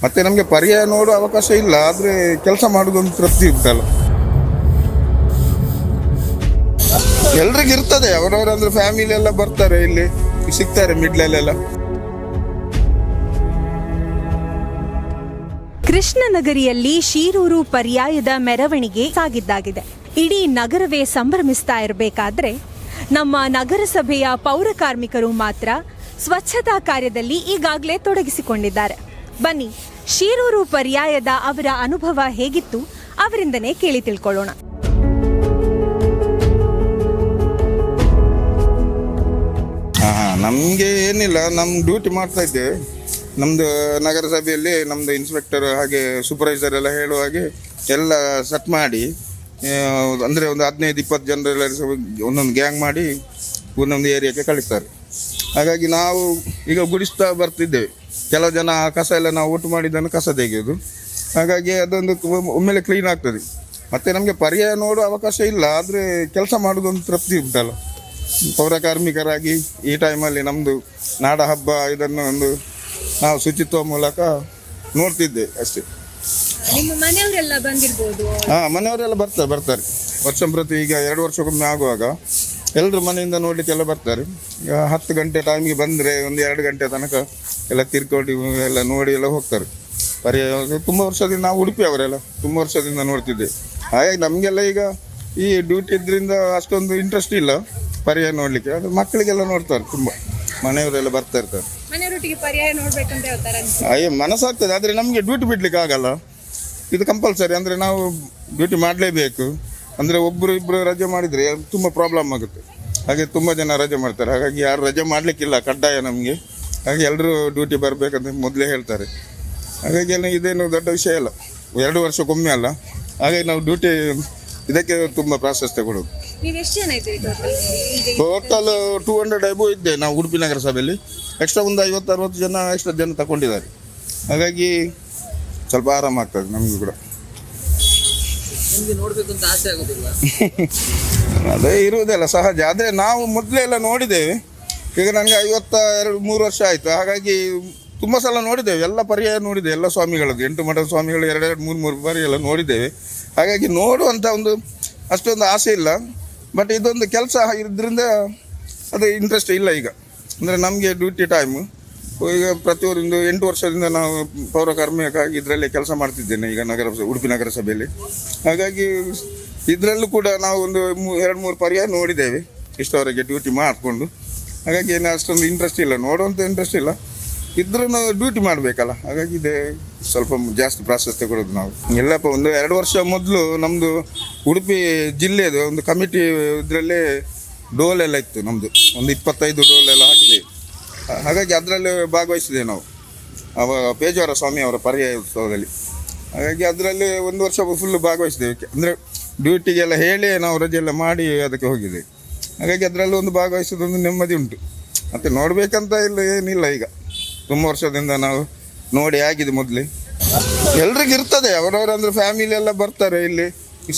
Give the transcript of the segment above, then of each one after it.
ಮತ್ತು ನಮಗೆ ಪರ್ಯಾಯ ನೋಡೋ ಅವಕಾಶ ಇಲ್ಲ, ಆದರೆ ಕೆಲಸ ಮಾಡೋದೊಂದು ತೃಪ್ತಿ ಉಂಟಲ್ಲ. ಎಲ್ರಿಗೂ ಇರ್ತದೆ, ಅವರವರು ಅಂದರೆ ಫ್ಯಾಮಿಲಿ ಎಲ್ಲ ಬರ್ತಾರೆ, ಇಲ್ಲಿ ಸಿಗ್ತಾರೆ ಮಿಡ್ಲಲ್ಲೆಲ್ಲ. ಕೃಷ್ಣನಗರಿಯಲ್ಲಿ ಶೀರೂರು ಪರ್ಯಾಯದ ಮೆರವಣಿಗೆ ಸಾಗಿದ್ದಾಗಿದೆ. ಇಡೀ ನಗರವೇ ಸಂಭ್ರಮಿಸ್ತಾ ಇರಬೇಕಾದ್ರೆ ನಮ್ಮ ನಗರಸಭೆಯ ಪೌರ ಕಾರ್ಮಿಕರು ಮಾತ್ರ ಸ್ವಚ್ಛತಾ ಕಾರ್ಯದಲ್ಲಿ ಈಗಾಗಲೇ ತೊಡಗಿಸಿಕೊಂಡಿದ್ದಾರೆ. ಬನ್ನಿ, ಶೀರೂರು ಪರ್ಯಾಯದ ಅವರ ಅನುಭವ ಹೇಗಿತ್ತು ಅವರಿಂದನೇ ಕೇಳಿ ತಿಳ್ಕೊಳ್ಳೋಣ. ನಮಗೆ ಏನಿಲ್ಲ, ನಮ್ಮ ಡ್ಯೂಟಿ ಮಾಡ್ತಾ ಇದ್ದೇವೆ. ನಮ್ಮದು ನಗರಸಭೆಯಲ್ಲಿ ನಮ್ಮದು ಇನ್ಸ್ಪೆಕ್ಟರ್ ಹಾಗೆ ಸೂಪರ್ವೈಸರ್ ಎಲ್ಲ ಹೇಳುವ ಹಾಗೆ ಎಲ್ಲ ಸೆಟ್ ಮಾಡಿ, ಅಂದರೆ ಒಂದು 15-20 ಜನರೆಲ್ಲ ಒಂದೊಂದು ಗ್ಯಾಂಗ್ ಮಾಡಿ ಒಂದೊಂದು ಏರಿಯಾಕ್ಕೆ ಕಳಿಸ್ತಾರೆ. ಹಾಗಾಗಿ ನಾವು ಈಗ ಗುಡಿಸ್ತಾ ಬರ್ತಿದ್ದೇವೆ. ಕೆಲವು ಜನ ಕಸ ಎಲ್ಲ ನಾವು ಒಟ್ಟು ಮಾಡಿದ್ದನ್ನು ಕಸ ತೆಗೆಯೋದು, ಹಾಗಾಗಿ ಅದೊಂದು ಒಮ್ಮೆಲೆ ಕ್ಲೀನ್ ಆಗ್ತದೆ. ಮತ್ತು ನಮಗೆ ಪರ್ಯಾಯ ನೋಡೋ ಅವಕಾಶ ಇಲ್ಲ, ಆದರೆ ಕೆಲಸ ಮಾಡೋದೊಂದು ತೃಪ್ತಿ ಉಂಟಲ್ಲ. ಪೌರ ಕಾರ್ಮಿಕರಾಗಿ ಈ ಟೈಮಲ್ಲಿ ನಮ್ಮದು ನಾಡ ಹಬ್ಬ ಇದನ್ನು ಒಂದು ನಾವು ಶುಚಿತ್ವ ಮೂಲಕ ನೋಡ್ತಿದ್ದೆ ಅಷ್ಟೇ. ನಿಮ್ಮ ಮನೆಯವರೆಲ್ಲ ಬಂದಿರ್ಬೋದು? ಮನೆಯವರೆಲ್ಲ ಬರ್ತಾರೆ. ವರ್ಷ ಪ್ರತಿ ಈಗ 2 ವರ್ಷಕ್ಕೊಮ್ಮೆ ಆಗುವಾಗ ಎಲ್ಲರೂ ಮನೆಯಿಂದ ನೋಡಲಿಕ್ಕೆಲ್ಲ ಬರ್ತಾರೆ. ಈಗ 10 ಗಂಟೆ ಟೈಮಿಗೆ ಬಂದರೆ ಒಂದು 2 ಗಂಟೆ ತನಕ ಎಲ್ಲ ತಿರ್ಕೊಂಡು ಎಲ್ಲ ನೋಡಿ ಎಲ್ಲ ಹೋಗ್ತಾರೆ. ಪರ್ಯಾಯ ತುಂಬ ವರ್ಷದಿಂದ ನಾವು ಉಡುಪಿ ಅವರೆಲ್ಲ ತುಂಬ ವರ್ಷದಿಂದ ನೋಡ್ತಿದ್ದೆ. ಹಾಗಾಗಿ ನಮಗೆಲ್ಲ ಈಗ ಈ ಡ್ಯೂಟಿ ಇದ್ರಿಂದ ಅಷ್ಟೊಂದು ಇಂಟ್ರೆಸ್ಟ್ ಇಲ್ಲ ಪರ್ಯಾಯ ನೋಡಲಿಕ್ಕೆ. ಅದು ಮಕ್ಕಳಿಗೆಲ್ಲ ನೋಡ್ತಾರೆ, ತುಂಬ ಮನೆಯವರೆಲ್ಲ ಬರ್ತಾ ಇರ್ತಾರೆ. ಮನೆಯವರೊಟ್ಟಿಗೆ ಪರ್ಯಾಯ ನೋಡ್ಬೇಕಂತ ಹೇಳ್ತಾರೆ. ಮನಸ್ಸಾಗ್ತದೆ, ಆದರೆ ನಮಗೆ ಡ್ಯೂಟಿ ಬಿಡ್ಲಿಕ್ಕೆ ಆಗಲ್ಲ. ಇದು ಕಂಪಲ್ಸರಿ, ಅಂದರೆ ನಾವು ಡ್ಯೂಟಿ ಮಾಡಲೇಬೇಕು. ಅಂದರೆ ಒಬ್ಬರು ಇಬ್ಬರು ರಜೆ ಮಾಡಿದರೆ ತುಂಬ ಪ್ರಾಬ್ಲಮ್ ಆಗುತ್ತೆ. ಹಾಗೆ ತುಂಬ ಜನ ರಜೆ ಮಾಡ್ತಾರೆ, ಹಾಗಾಗಿ ಯಾರು ರಜೆ ಮಾಡಲಿಕ್ಕಿಲ್ಲ, ಕಡ್ಡಾಯ ನಮಗೆ. ಹಾಗೆ ಎಲ್ಲರೂ ಡ್ಯೂಟಿ ಬರಬೇಕಂತ ಮೊದಲೇ ಹೇಳ್ತಾರೆ. ಹಾಗಾಗಿ ಇದೇನು ದೊಡ್ಡ ವಿಷಯ ಅಲ್ಲ, 2 ವರ್ಷಕ್ಕೊಮ್ಮೆ ಅಲ್ಲ. ಹಾಗಾಗಿ ನಾವು ಡ್ಯೂಟಿ ಇದಕ್ಕೆ ತುಂಬ ಪ್ರಾಶಸ್ತ್ಯ ಕೊಡೋದು. ಟೋಟಲ್ 200 ಅಬೋ ಇದ್ದೆ ನಾವು ಉಡುಪಿ ನಗರಸಭೆಯಲ್ಲಿ. ಎಕ್ಸ್ಟ್ರಾ ಒಂದು 50-60 ಜನ ಎಕ್ಸ್ಟ್ರಾ ಜನ ತಗೊಂಡಿದ್ದಾರೆ. ಹಾಗಾಗಿ ಸ್ವಲ್ಪ ಆರಾಮಾಗ್ತದೆ ನಮಗೂ ಕೂಡ. ಅದೇ ಇರುವುದಲ್ಲ ಸಹಜ, ಆದರೆ ನಾವು ಮೊದಲೇ ಎಲ್ಲ ನೋಡಿದ್ದೇವೆ. ಈಗ ನನಗೆ 53 ವರ್ಷ ಆಯಿತು, ಹಾಗಾಗಿ ತುಂಬ ಸಲ ನೋಡಿದ್ದೇವೆ, ಎಲ್ಲ ಪರ್ಯಾಯ ನೋಡಿದ್ದೇವೆ. ಎಲ್ಲ ಸ್ವಾಮಿಗಳದ್ದು 8 ಮಠದ ಸ್ವಾಮಿಗಳು 2-3 ಬಾರಿ ಎಲ್ಲ ನೋಡಿದ್ದೇವೆ. ಹಾಗಾಗಿ ನೋಡುವಂಥ ಒಂದು ಅಷ್ಟೊಂದು ಆಸೆ ಇಲ್ಲ. ಬಟ್ ಇದೊಂದು ಕೆಲಸ ಇದರಿಂದ ಅದು ಇಂಟ್ರೆಸ್ಟ್ ಇಲ್ಲ ಈಗ. ಅಂದರೆ ನಮಗೆ ಡ್ಯೂಟಿ ಟೈಮು ಈಗ ಪ್ರತಿಯೊಂದು 8 ವರ್ಷದಿಂದ ನಾವು ಪೌರ ಕಾರ್ಮಿಕರಾಗಿ ಇದರಲ್ಲೇ ಕೆಲಸ ಮಾಡ್ತಿದ್ದೇನೆ ಈಗ ಉಡುಪಿ ನಗರಸಭೆಯಲ್ಲಿ. ಹಾಗಾಗಿ ಇದರಲ್ಲೂ ಕೂಡ ನಾವು ಒಂದು 2-3 ಪರ್ಯಾಯ ನೋಡಿದ್ದೇವೆ ಇಷ್ಟವರೆಗೆ ಡ್ಯೂಟಿ ಮಾಡಿಕೊಂಡು. ಹಾಗಾಗಿ ಏನು ಅಷ್ಟೊಂದು ಇಂಟ್ರೆಸ್ಟ್ ಇಲ್ಲ, ನೋಡುವಂಥ ಇಂಟ್ರೆಸ್ಟ್ ಇಲ್ಲ. ಇದ್ರೂ ಡ್ಯೂಟಿ ಮಾಡಬೇಕಲ್ಲ, ಹಾಗಾಗಿ ಇದೇ ಸ್ವಲ್ಪ ಜಾಸ್ತಿ ಪ್ರಾಶಸ್ತ್ಯ ಕೊಡೋದು ನಾವು. ಎಲ್ಲಪ್ಪ ಒಂದು 2 ವರ್ಷ ಮೊದಲು ನಮ್ಮದು ಉಡುಪಿ ಜಿಲ್ಲೆದು ಒಂದು ಕಮಿಟಿ ಇದರಲ್ಲೇ ಡೋಲೆಲ್ಲ ಇತ್ತು ನಮ್ಮದು. ಒಂದು 25 ಡೋಲೆಲ್ಲ ಹಾಕಿದೆ. ಹಾಗಾಗಿ ಅದರಲ್ಲಿ ಭಾಗವಹಿಸಿದೆ ನಾವು, ಪೇಜಾವರ ಸ್ವಾಮಿ ಅವರ ಪರ್ಯಾಯ ಉತ್ಸವದಲ್ಲಿ. ಹಾಗಾಗಿ ಅದರಲ್ಲಿ 1 ವರ್ಷ ಫುಲ್ಲು ಭಾಗವಹಿಸಿದ್ದೇವೆ. ಅಂದರೆ ಡ್ಯೂಟಿಗೆಲ್ಲ ಹೇಳಿ ನಾವು ರಜೆ ಎಲ್ಲ ಮಾಡಿ ಅದಕ್ಕೆ ಹೋಗಿದ್ದೇವೆ. ಹಾಗಾಗಿ ಅದರಲ್ಲಿ ಒಂದು ಭಾಗವಹಿಸೋದೊಂದು ನೆಮ್ಮದಿ ಉಂಟು. ಮತ್ತು ನೋಡಬೇಕಂತ ಇಲ್ಲ ಏನಿಲ್ಲ, ಈಗ ತುಂಬ ವರ್ಷದಿಂದ ನಾವು ನೋಡಿ ಆಗಿದೆ. ಮೊದಲೇ ಎಲ್ರಿಗೂ ಇರ್ತದೆ, ಅವರವರು ಅಂದರೆ ಫ್ಯಾಮಿಲಿ ಎಲ್ಲ ಬರ್ತಾರೆ, ಇಲ್ಲಿ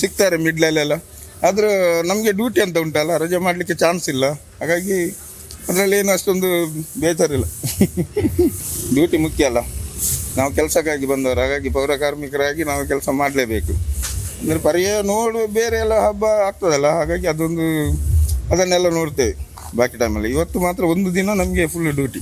ಸಿಗ್ತಾರೆ ಮಿಡ್ಲಲ್ಲೆಲ್ಲ. ಆದರೆ ನಮಗೆ ಡ್ಯೂಟಿ ಅಂತ ಉಂಟಲ್ಲ, ರಜೆ ಮಾಡಲಿಕ್ಕೆ ಚಾನ್ಸ್ ಇಲ್ಲ. ಹಾಗಾಗಿ ಅದರಲ್ಲಿ ಏನು ಅಷ್ಟೊಂದು ಬೇಜಾರಿಲ್ಲ. ಡ್ಯೂಟಿ ಮುಖ್ಯ ಅಲ್ಲ, ನಾವು ಕೆಲಸಕ್ಕಾಗಿ ಬಂದವರು. ಹಾಗಾಗಿ ಪೌರ ಕಾರ್ಮಿಕರಾಗಿ ನಾವು ಕೆಲಸ ಮಾಡಲೇಬೇಕು. ಅಂದರೆ ಪರ್ಯಾಯ ಬೇರೆ ಎಲ್ಲ ಹಬ್ಬ ಆಗ್ತದಲ್ಲ, ಹಾಗಾಗಿ ಅದನ್ನೆಲ್ಲ ನೋಡ್ತೇವೆ ಬಾಕಿ ಟೈಮಲ್ಲಿ. ಇವತ್ತು ಮಾತ್ರ ಒಂದು ದಿನ ನಮಗೆ ಫುಲ್ ಡ್ಯೂಟಿ.